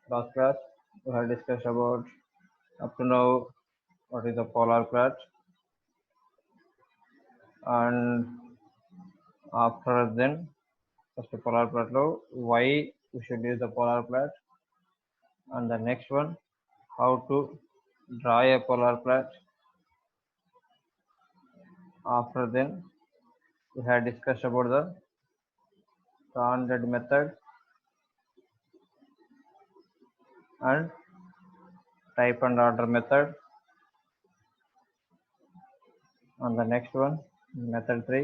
Last class we have discussed about up to now what is the polar plot, and after then first polar plot lo why we should use the polar plot, and the next one how to draw a polar plot. After then we had discussed about the standard method and type and order method, and the next one method 3.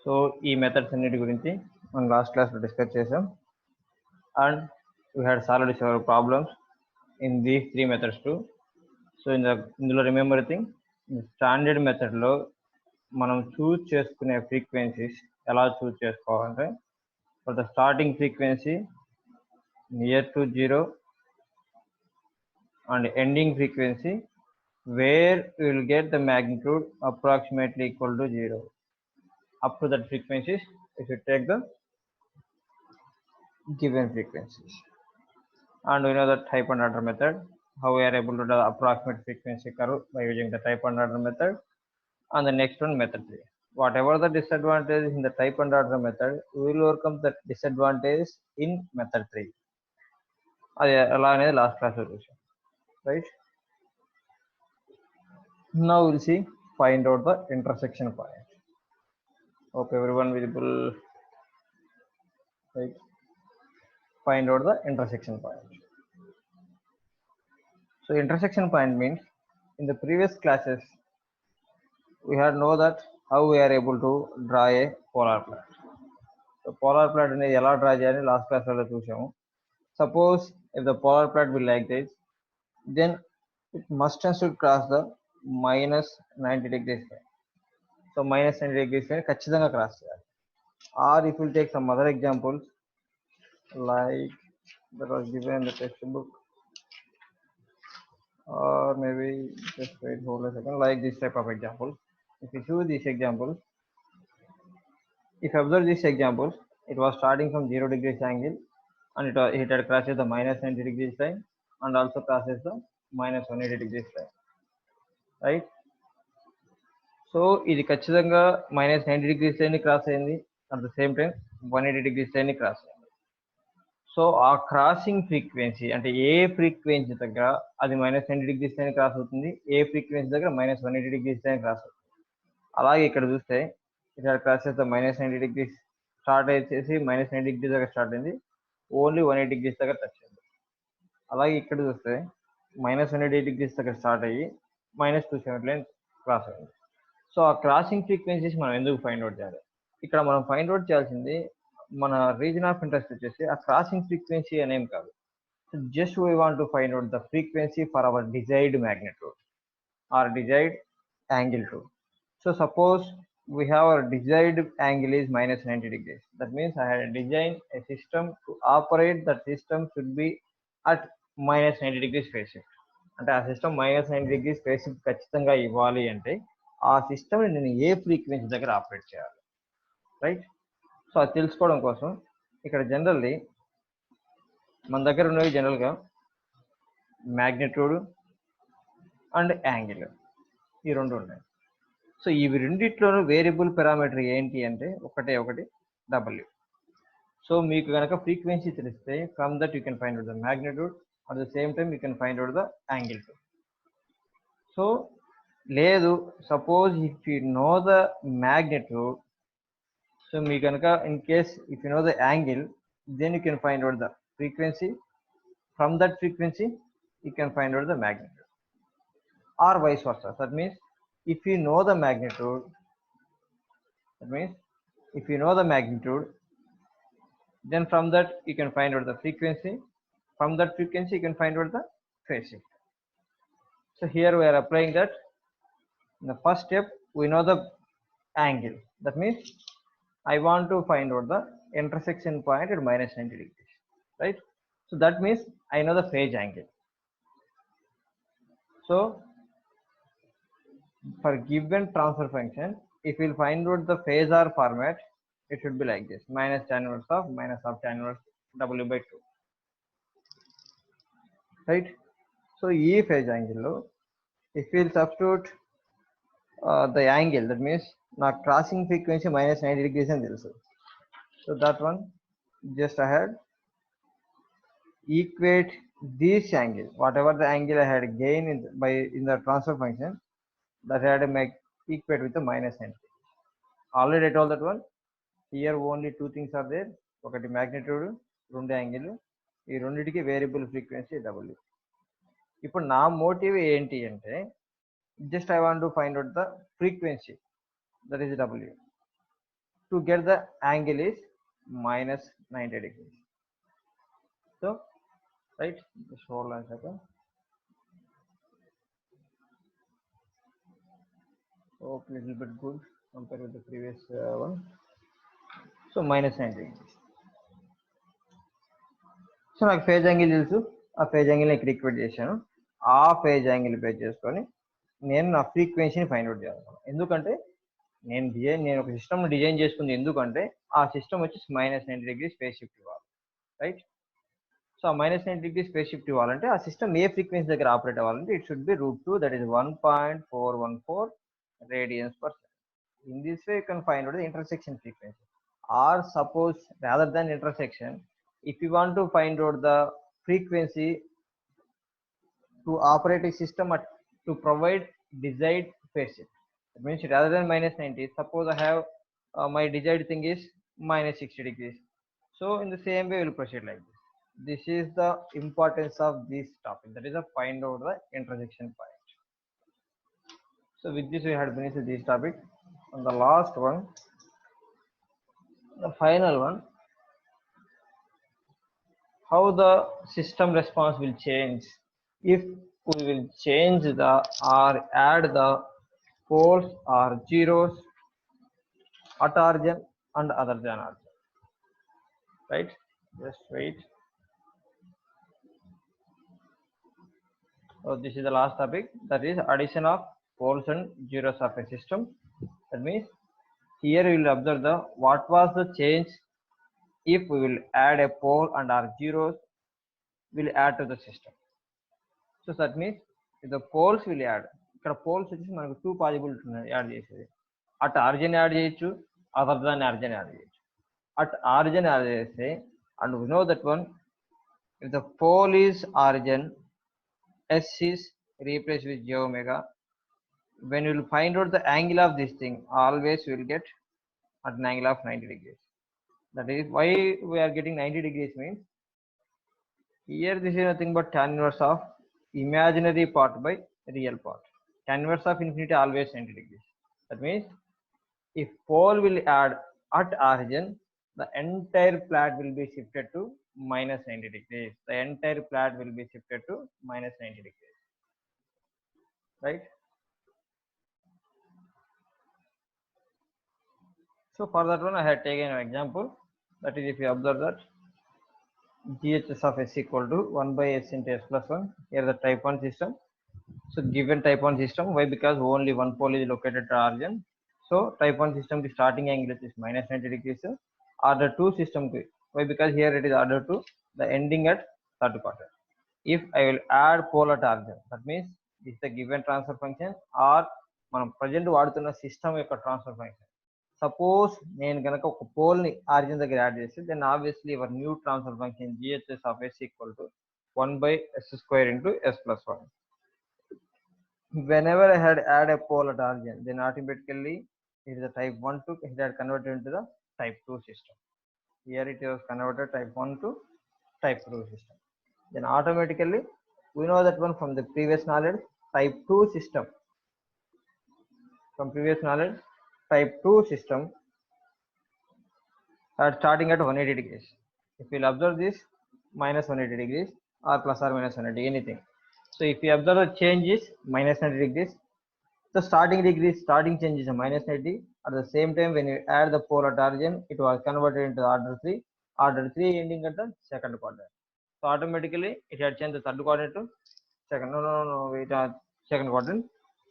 So ఈ methods అన్నిటి గురించి మనం last క్లాస్లో discuss చేసాం, and we had solved several problems in these 3 methods to. So ఇందులో remember thing, standard మెథడ్లో మనం చూస్ చేసుకునే ఫ్రీక్వెన్సీస్ ఎలా చూస్ చేసుకోవాలంటే, for the starting frequency near to 0 and ending frequency where we will get the magnitude approximately equal to 0. Up to that frequencies if you take the given frequencies, and we know the type and order method, how we are able to do the approximate frequency curve by using the type and order method. And the next one method 3, whatever the disadvantage in the type and order method, we will overcome the disadvantage in method 3. అది ఎలా అనేది last క్లాస్లో చూసాం, right? Now we'll see find out the intersection point. Hope everyone visible, right? Find out the intersection point. So intersection point means, in the previous classes we had know that how we are able to draw a polar plot. So polar plot అనేది ఎలా draw చేయాలి last క్లాస్లో చూసాము. Suppose if the polar plot will like this, then it must and should cross the minus 90 degrees line. So minus 90 degrees line ఖచ్చితంగా cross చేయాలి. Or if you take some other examples like that was given in the textbook, or maybe just wait hold a second, like this type of example. If you choose these examples, if you observe these examples, it was starting from 0 degrees angle, and it had crosses the minus 90 degrees line and also crosses the minus 180 degrees line, right? So ఇది ఖచ్చితంగా minus 90 degrees line cross అయింది, at the same time 180 degrees line cross అయింది. So ఆ crossing frequency అంటే ఏ frequency దగ్గర అది minus 90 degrees line cross అవుతుంది, ఏ ఫ్రీక్వెన్సీ దగ్గర మైనస్ 180 degrees లైన్ క్రాస్ అవుతుంది. అలాగే ఇక్కడ చూస్తే ఇక్కడ క్రాస్ చేస్తే మైనస్ 90 degrees స్టార్ట్ అయ్యేసి మైనస్ 90 degrees దగ్గర స్టార్ట్ అయింది, ఓన్లీ 180 degrees దగ్గర టచ్ అయింది. అలాగే ఇక్కడ చూస్తే మైనస్ 180 degrees దగ్గర స్టార్ట్ అయ్యి మైనస్ 270 లైన్ క్రాస్ అయింది. సో ఆ క్రాసింగ్ ఫ్రీక్వెన్సీస్ మనం ఎందుకు ఫైండ్ అవుట్ చేయాలి? ఇక్కడ మనం ఫైండ్ అవుట్ చేయాల్సింది మన రీజన్ ఆఫ్ ఇంట్రెస్ట్ వచ్చేసి ఆ క్రాసింగ్ ఫ్రీక్వెన్సీ అనేం కాదు. So just we want to find out the frequency for hour desired magnitude or desired angle too. So suppose we have our desired angle is minus 90 degrees. That means I had designed a system to operate. That system should be at minus 90 degrees phase shift. అంటే ఆ system minus 90 degrees phase shift ఖచ్చితంగా ఇవ్వాలి అంటే ఆ సిస్టమ్ని నేను ఏ frequency దగ్గర operate చేయాలి, రైట్? సో అది తెలుసుకోవడం కోసం ఇక్కడ జనరల్లీ మన దగ్గర ఉన్నవి జనరల్గా మ్యాగ్నిట్యూడ్ అండ్ యాంగిల్, ఈ రెండు ఉన్నాయి. సో ఇవి రెండిట్లోనూ వేరియబుల్ పారామీటర్ ఏంటి అంటే ఒకటి డబ్ల్యూ. సో మీకు కనుక ఫ్రీక్వెన్సీ తెలిస్తే from that you can find out the magnitude, at the same time you can find out the angle too. So లేదు, suppose if you know the magnitude, so మీ కనుక in case if you know the angle, then you can find out the frequency, from that frequency you can find out the magnitude, or vice versa. That means if you know the magnitude, that means if you know the magnitude, then from that you can find out the frequency, from that frequency you can find out the phase shift. So here we are applying that. In the first step we know the angle, that means I want to find out the intersection point at minus 90 degrees, right? So that means I know the phase angle. So for given transfer function, if we'll find out the phasor format, it should be like this: minus tan inverse of tan inverse W by 2, right? So E phase angle, if we'll substitute the angle, that means now crossing frequency minus 90 degrees and తెలుసు. So that one just I had equate this angle, whatever the angle I had gained in the transfer function, that I had to make equate with the minus 90. Already I told that one. Here only two things are there. ఒకటి magnitude, రెండు angle, ఈ రెండింటికి variable frequency W. ఇప్పుడు నా motive ఏంటి అంటే just I want to find out the frequency, that is W. To get the angle is minus 90 degrees. So, right, just hold on a second. Hope little bit good compared with the previous one. So minus 90 degrees. So నాకు phase angle తెలుసు, ఆ phase యాంగిల్ని ఇక్కడ equate చేశాను. ఆ phase angle base చేసుకొని నేను నా ఫ్రీక్వెన్సీని ఫైండ్ అవుట్ చేయాలి. ఎందుకంటే నేను ఒక సిస్టమ్ని డిజైన్ చేసుకుంది ఎందుకంటే ఆ సిస్టమ్ వచ్చి minus 90 degrees ఫేజ్ షిఫ్ట్ ఇవ్వాలి, రైట్? సో ఆ minus 90 degrees ఫేజ్ షిఫ్ట్ ఇవ్వాలంటే ఆ సిస్టమ్ ఏ ఫ్రీక్వెన్సీ దగ్గర ఆపరేట్ అవ్వాలంటే it should be √2, that is 1.414 radians per second. In this way you can find out the intersection frequency. Or suppose rather than intersection, if you want to find out the frequency to operate a system to provide desired phase shift, that means rather than minus 90, suppose I have my desired thing is minus 60 degrees. So in the same way we will proceed like this. This is the importance of this topic, that is a find out the intersection point. So with this we had finished this topic. And the last one, the final one, how the system response will change if we will change the or add the poles or zeros at origin and other than origin, right? Just wait. So this is the last topic, that is addition of poles and zeros of a system. That means here we will observe the what was the change if we will add a pole and our zeros will add to the system. So that means if the poles will add, ఇక్కడ poles వచ్చేసి మనకు 2 possibility ఉన్నాయి add చేసేది. At origin add చేయొచ్చు, other than origin add చేయొచ్చు. At origin add చేస్తే, and we know that one, if the pole is origin, S is replaced with j omega. When you will find out the angle of this thing, always you will get at an angle of 90 degrees. That is why we are getting 90 degrees means here this is nothing but tan inverse of imaginary part by real part. Tan inverse of infinity always 90 degrees. That means if pole will add at origin, the entire plot will be shifted to minus 90 degrees. The entire plot will be shifted to minus 90 degrees, right? So for that one I had taken an example, that is if you observe that GHS of S equal to 1 by S into S plus 1, here the type 1 system. So given type 1 system, why? Because only one pole is located at origin. So type 1 system the starting angle is minus 90 degrees. Order 2 system, why? Because here it is order 2, the ending at third quarter. If I will add pole at origin, that means this is the given transfer function or మనం present వాడుతున్న system యొక్క transfer function. Suppose నేను కనుక ఒక pole ని origin దగ్గర add చేస్తే, then obviously your new transfer function GHS of S equal to 1 by S square into S plus 1. Whenever I had add a pole at origin, then automatically it is the type 1 to it had converted into the type 2 system. Here it was converted type 1 to type 2 system. Then automatically we know that one from the previous knowledge, type 2 system, from previous knowledge, type 2 system are starting at 180 degrees. If you will observe this, minus 180 degrees or plus or minus 180, anything. So if you observe the change is minus 90 degrees, the starting change is a minus 90. At the same time, when you add the pole at origin, it was converted into order 3. Order 3 ending at the second quadrant. So automatically it had changed the third quadrant to second. Wait, second quadrant.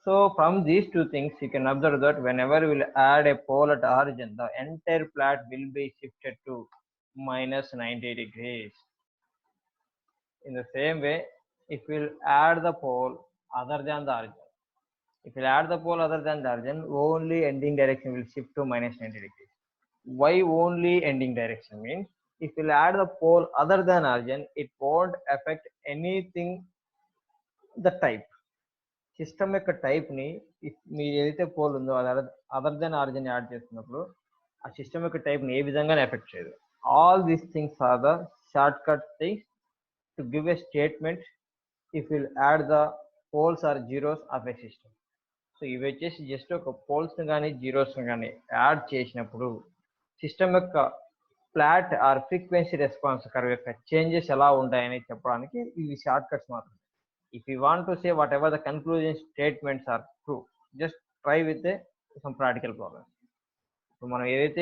So from these two things, you can observe that whenever we will add a pole at origin, the entire plot will be shifted to minus 90 degrees. In the same way, if we'll add the pole other than the origin, if we'll add the pole other than the origin, only ending direction will shift to minus 90 degrees. Why only ending direction? Means if we'll add the pole other than origin, it won't affect anything the type. System యొక్క టైప్ని మీరు ఏదైతే pole ఉందో అది other then origin add చేస్తున్నప్పుడు ఆ system యొక్క టైప్ని ఏ విధంగానే effect చేయదు. All these things are the short cut things to give a statement if will add the poles or zeros of a system. So ఇవి వచ్చేసి జస్ట్ ఒక పోల్స్ని కానీ జీరోస్ని కానీ యాడ్ చేసినప్పుడు సిస్టమ్ యొక్క flat are frequency response curve యొక్క changes ఎలా ఉంటాయని చెప్పడానికి ఇవి షార్ట్ కట్స్ మాత్రం. If you want to say whatever the conclusion statements are true, just try with some practical problems. So మనం ఏదైతే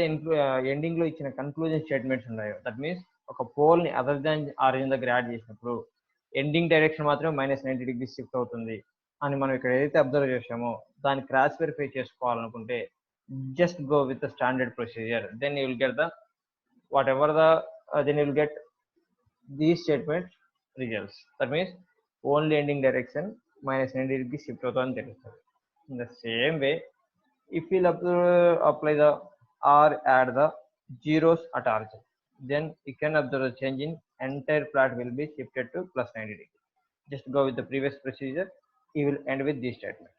ఎండింగ్ లో ఇచ్చిన కన్క్లూజన్ స్టేట్మెంట్స్ ఉన్నాయో దట్ మీన్స్ ఒక పోల్ ని అదర్ దాన్ ఆరిజిన్ దగ్గర యాడ్ చేసినప్పుడు ఎండింగ్ డైరెక్షన్ మాత్రమే minus 90 degrees షిఫ్ట్ అవుతుంది అని మనం ఇక్కడ ఏదైతే అబ్జర్వ్ చేసామో దాన్ని క్రాస్ వెరిఫై చేసుకోవాలనుకుంటే just go with the standard procedure, then you will get the whatever the then you will get these statements results. That means only ending direction minus 90 degrees shift అవుతుందని తెలుస్తుంది. In the same way, if we'll apply the or add the zeros at origin, then you can observe the change in entire plot will be shifted to plus 90 degrees. Just go with the previous procedure, you will end with this statement.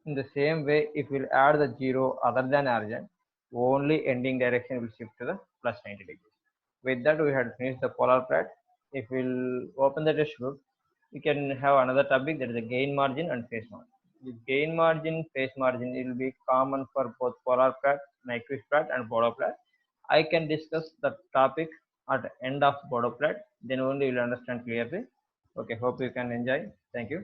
In the same way, if we'll add the zero other than origin, only ending direction will shift to the plus 90 degrees. With that, we had finished the polar plot. If we'll open the textbook, we can have another topic, that is the gain margin and phase margin. The gain margin, phase margin, it will be common for both polar plot, Nyquist plot and Bodo plot. I can discuss the topic at the end of Bodo plot, then only you will understand clearly. Okay, hope you can enjoy. Thank you.